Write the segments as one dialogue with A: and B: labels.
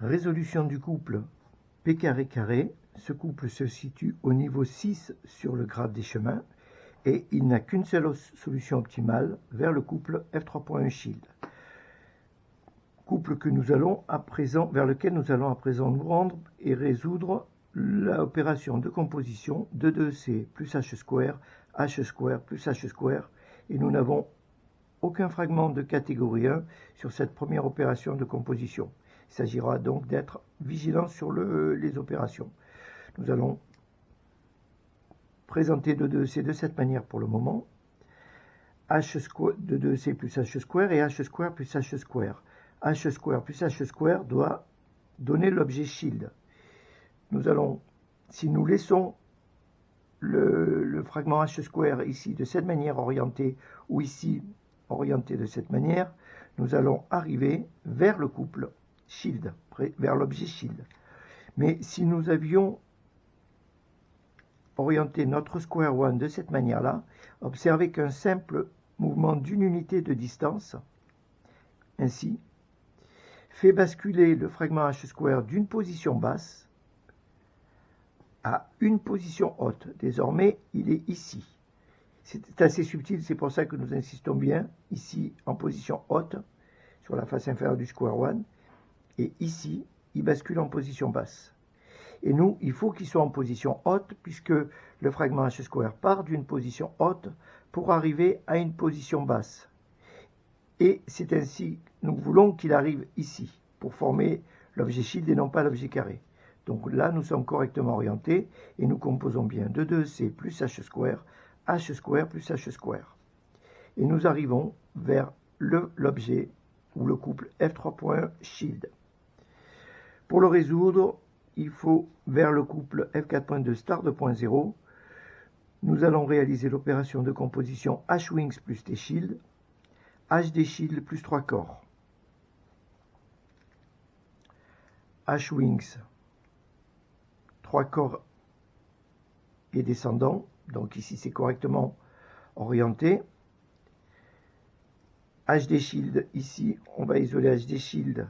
A: Résolution du couple P carré carré. Ce couple se situe au niveau 6 sur le graphe des chemins et il n'a qu'une seule solution optimale vers le couple F3.1 shield. Couple que nous allons à présent, vers lequel nous allons à présent nous rendre et résoudre l'opération de composition de 2C plus H square plus H square, et nous n'avons aucun fragment de catégorie 1 sur cette première opération de composition. Il s'agira donc d'être vigilant sur les opérations. Nous allons présenter de 2C de cette manière pour le moment. H square de 2C plus H square et H square plus H square. H square plus H square doit donner l'objet shield. Nous allons, si nous laissons le fragment H square ici de cette manière orienté ou ici orienté de cette manière, nous allons arriver vers le couple shield, vers l'objet shield. Mais si nous avions orienté notre square one de cette manière-là, observez qu'un simple mouvement d'une unité de distance, ainsi, fait basculer le fragment H square d'une position basse à une position haute. Désormais, il est ici. C'est assez subtil, c'est pour ça que nous insistons bien ici en position haute, sur la face inférieure du square one, et ici, il bascule en position basse. Et nous, il faut qu'il soit en position haute, puisque le fragment H square part d'une position haute pour arriver à une position basse. Et c'est ainsi, nous voulons qu'il arrive ici, pour former l'objet shield et non pas l'objet carré. Donc là, nous sommes correctement orientés, et nous composons bien de 2C plus H square plus H square. Et nous arrivons vers l'objet, ou le couple F3.1 shield. Pour le résoudre, il faut vers le couple F4.2 star 2.0, nous allons réaliser l'opération de composition H-wings plus T-shield, HD-shield plus 3 corps. H-wings, 3 corps et descendants, donc ici c'est correctement orienté. HD-shield, ici on va isoler HD-shield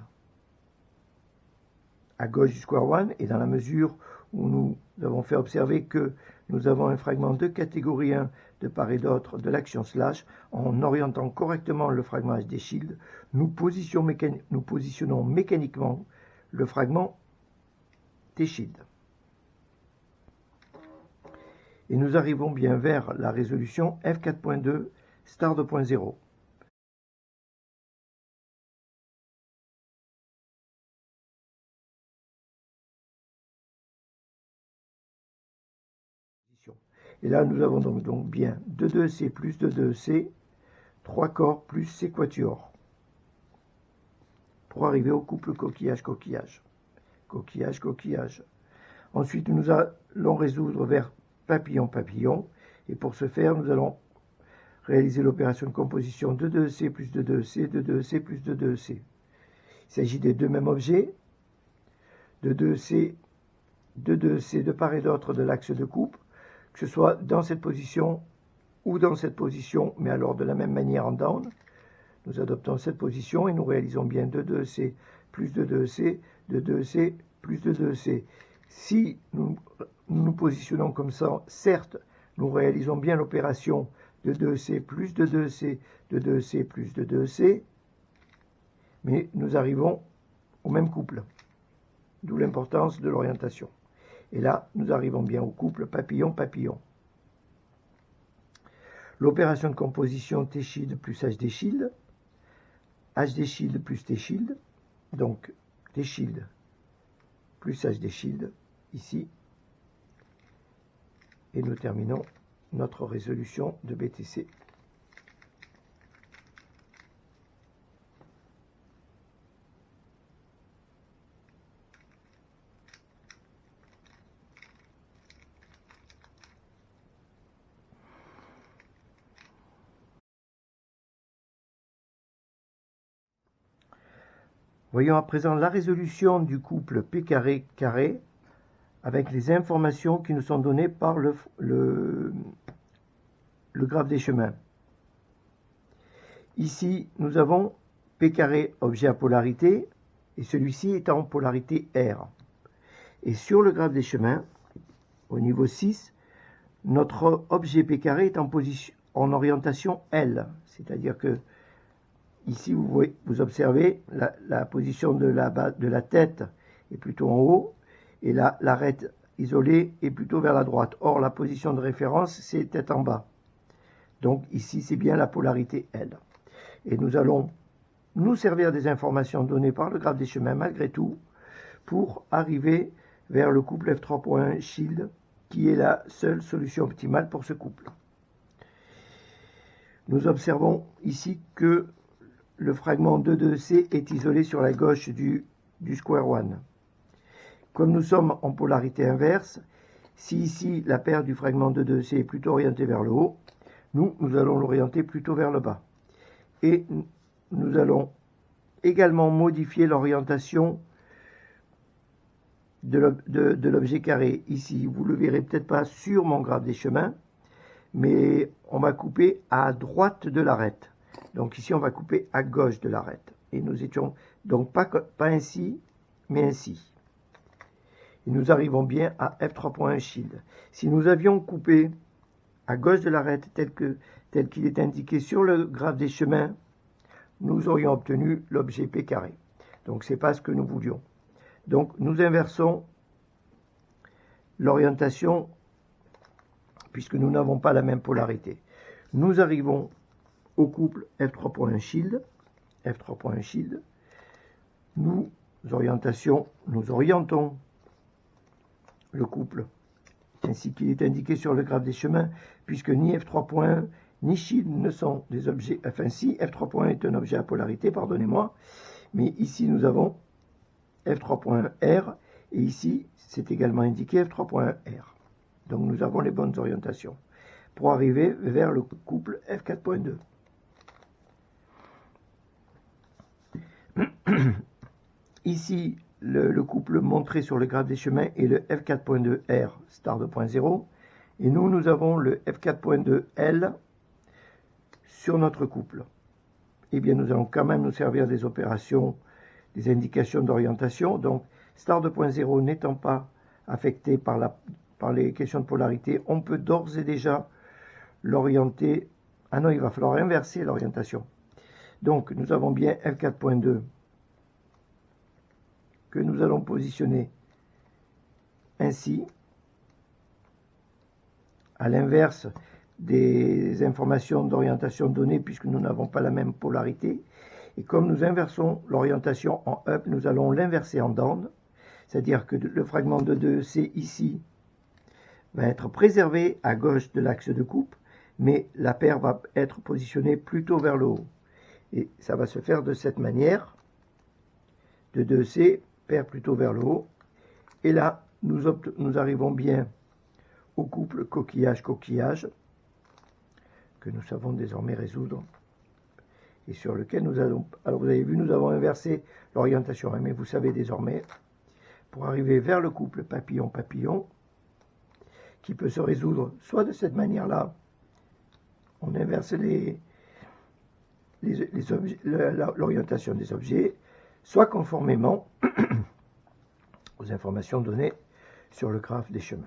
A: à gauche du square one, et dans la mesure où nous avons fait observer que nous avons un fragment de catégorie 1 de part et d'autre de l'action slash, en orientant correctement le fragment HD shield, nous positionnons mécaniquement le fragment T shield. Et nous arrivons bien vers la résolution F4.2 star 2.0. Et là, nous avons donc bien 2C plus 2C, 3 corps plus C quatuor, pour arriver au couple coquillage-coquillage. Coquillage-coquillage. Ensuite, nous allons résoudre vers papillon-papillon, et pour ce faire, nous allons réaliser l'opération de composition de 2C plus 2C, de 2C plus 2C. Il s'agit des deux mêmes objets, de 2C de part et d'autre de l'axe de coupe, que ce soit dans cette position ou dans cette position, mais alors de la même manière en down. Nous adoptons cette position et nous réalisons bien 2C plus 2C, 2C plus 2C. Si nous nous positionnons comme ça, certes, nous réalisons bien l'opération de 2C plus 2C, de 2C plus 2C, mais nous arrivons au même couple, d'où l'importance de l'orientation. Et là, nous arrivons bien au couple papillon-papillon. L'opération de composition T-shield plus HD-shield, HD-shield plus T-shield, donc T-shield plus HD-shield, ici. Et nous terminons notre résolution de BTC. Voyons à présent la résolution du couple P carré carré avec les informations qui nous sont données par le graphe des chemins. Ici, nous avons P carré objet à polarité, et celui-ci est en polarité R. Et sur le graphe des chemins, au niveau 6, notre objet P carré est en orientation L, c'est-à-dire que ici vous observez la position de la tête est plutôt en haut et l'arête isolée est plutôt vers la droite. Or la position de référence c'est tête en bas. Donc ici c'est bien la polarité L. Et nous allons nous servir des informations données par le graphe des chemins malgré tout pour arriver vers le couple F3.1 Shield qui est la seule solution optimale pour ce couple. Nous observons ici que le fragment 2,2C est isolé sur la gauche du square one. Comme nous sommes en polarité inverse, si ici la paire du fragment 2,2C est plutôt orientée vers le haut, nous allons l'orienter plutôt vers le bas. Et nous allons également modifier l'orientation de l'objet carré. Ici, vous ne le verrez peut-être pas sur mon graphe des chemins, mais on va couper à droite de l'arête. Donc ici, on va couper à gauche de l'arête. Et nous étions donc pas ainsi, mais ainsi. Et nous arrivons bien à F3.1 Shield. Si nous avions coupé à gauche de l'arête tel qu'il est indiqué sur le graphe des chemins, nous aurions obtenu l'objet P carré. Donc ce n'est pas ce que nous voulions. Donc nous inversons l'orientation puisque nous n'avons pas la même polarité. Nous arrivons au couple F3.1 Shield. F3.1 Shield. Nous orientons le couple ainsi qu'il est indiqué sur le graphe des chemins, puisque ni F3.1 ni Shield ne sont des objets, enfin si, F3.1 est un objet à polarité, pardonnez-moi, mais ici nous avons F3.1R, et ici c'est également indiqué F3.1R. Donc nous avons les bonnes orientations pour arriver vers le couple F4.2. Ici, le couple montré sur le graphe des chemins est le F4.2R star 2.0 et nous avons le F4.2L sur notre couple. Eh bien, nous allons quand même nous servir des opérations, des indications d'orientation. Donc, star 2.0 n'étant pas affecté par les questions de polarité, on peut d'ores et déjà l'orienter. Ah non, il va falloir inverser l'orientation. Donc, nous avons bien F4.2 que nous allons positionner ainsi, à l'inverse des informations d'orientation données puisque nous n'avons pas la même polarité. Et comme nous inversons l'orientation en up, nous allons l'inverser en down, c'est-à-dire que le fragment de 2C ici va être préservé à gauche de l'axe de coupe, mais la paire va être positionnée plutôt vers le haut. Et ça va se faire de cette manière, de 2C, paire plutôt vers le haut. Et là, nous arrivons bien au couple coquillage-coquillage, que nous savons désormais résoudre, et sur lequel nous allons... Alors vous avez vu, nous avons inversé l'orientation, mais vous savez désormais, pour arriver vers le couple papillon-papillon, qui peut se résoudre soit de cette manière-là, on inverse l'orientation des objets, soit conformément aux informations données sur le graphe des chemins.